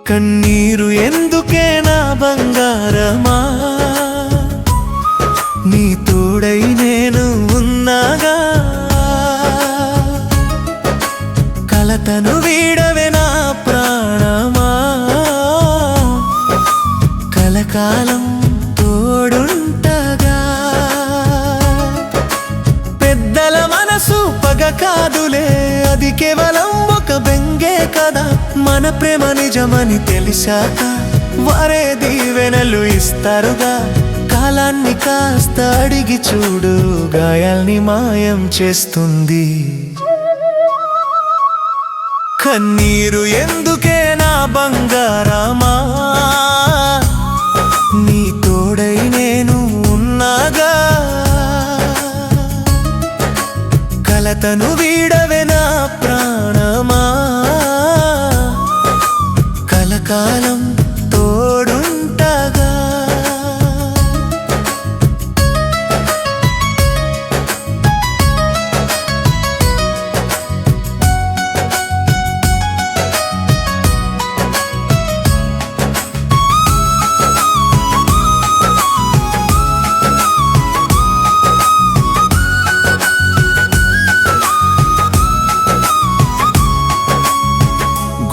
కన్నీరు ఎందుకే నా బంగారమా, నీ తోడై నేను ఉన్నాగా. కలతను వీడవే నా ప్రాణమా, కలకాలం తోడుంటగా. పెద్దల మనసు పగ కాదులే, అది కేవలం ఒక బెంగే కదా. మన ప్రేమ నిజమని తెలిసాక వారే దీవెనలు ఇస్తారుగా. కాలాన్ని కాస్త అడిగి చూడు, గాయాల్ని మాయం చేస్తుంది. కన్నీరు ఎందుకే నా బంగారమా, నీ తోడై నేను ఉన్నాగా. కలతను వీడవే నా ప్రాణమా, కలకాలం తోడుంటగా.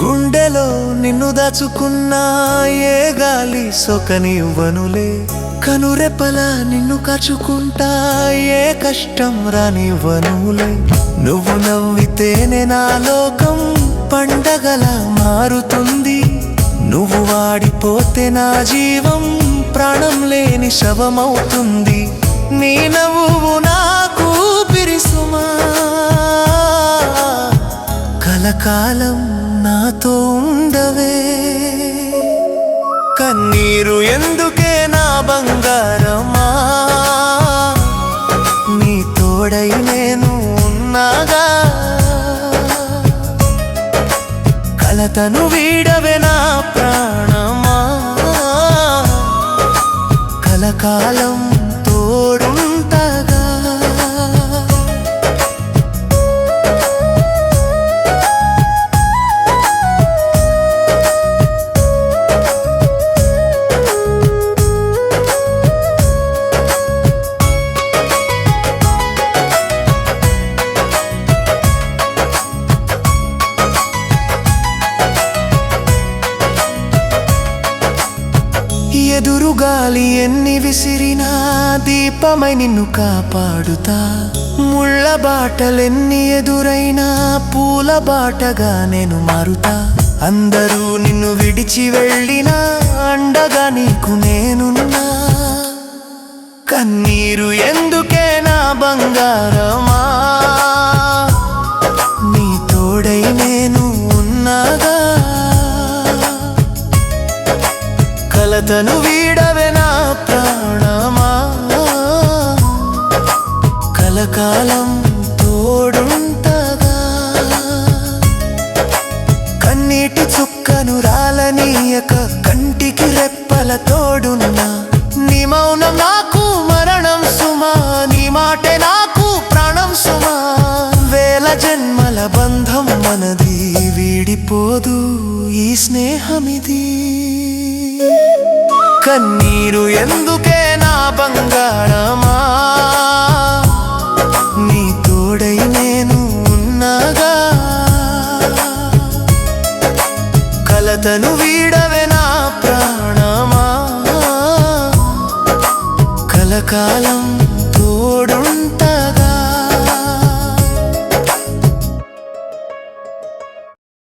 గుండెలో నిన్ను దాచుకున్నా ఏ గాలి సొకనివ్వనులే. కనురెప్పల నిన్ను కాచుకుంటా, ఏ కష్టం రానివ్వనులే. నువ్వు నవ్వితేనే నా లోకం పండగలా మారుతుంది. నువ్వు వాడిపోతే నా జీవం ప్రాణం లేని శవమవుతుంది. నీ నవ్వు నాకు పిరిసుమా, కలకాలం నాతో ఉండవే. కన్నీరు ఎందుకే నా బంగారమా, నీ తోడై నేను ఉన్నాగా. కలతను వీడవే నా ప్రాణమా, కలకాలం తోడుంటగా. ఎదురుగాలి ఎన్ని విసిరినా దీపమై నిన్ను కాపాడుతా. ముళ్ళ బాటలెన్ని ఎదురైనా పూల బాటగా నేను మారుతా. అందరూ నిన్ను విడిచి వెళ్ళినా అండగా నీకు నేనున్నా. కన్నీరు ఎందుకే నా బంగారమా, నీ తోడై నేను ఉన్నాగా. కలతను వీడవే నా ప్రాణమా, కలకాలం తోడుంటగా. కన్నీటి చుక్కను రాలనీయక కంటికి రెప్పల తోడున్నా. నీ మౌనం నాకు మరణం సుమా, నీ మాటే నాకు ప్రాణం సుమా. వేల జన్మల బంధం మనది, వీడిపోదు ఈ స్నేహమిది. కన్నీరు ఎందుకే నా బంగారమా, నీ తోడై నేను ఉన్నాగా. కలతను వీడవే నా ప్రాణమా, కలకాలం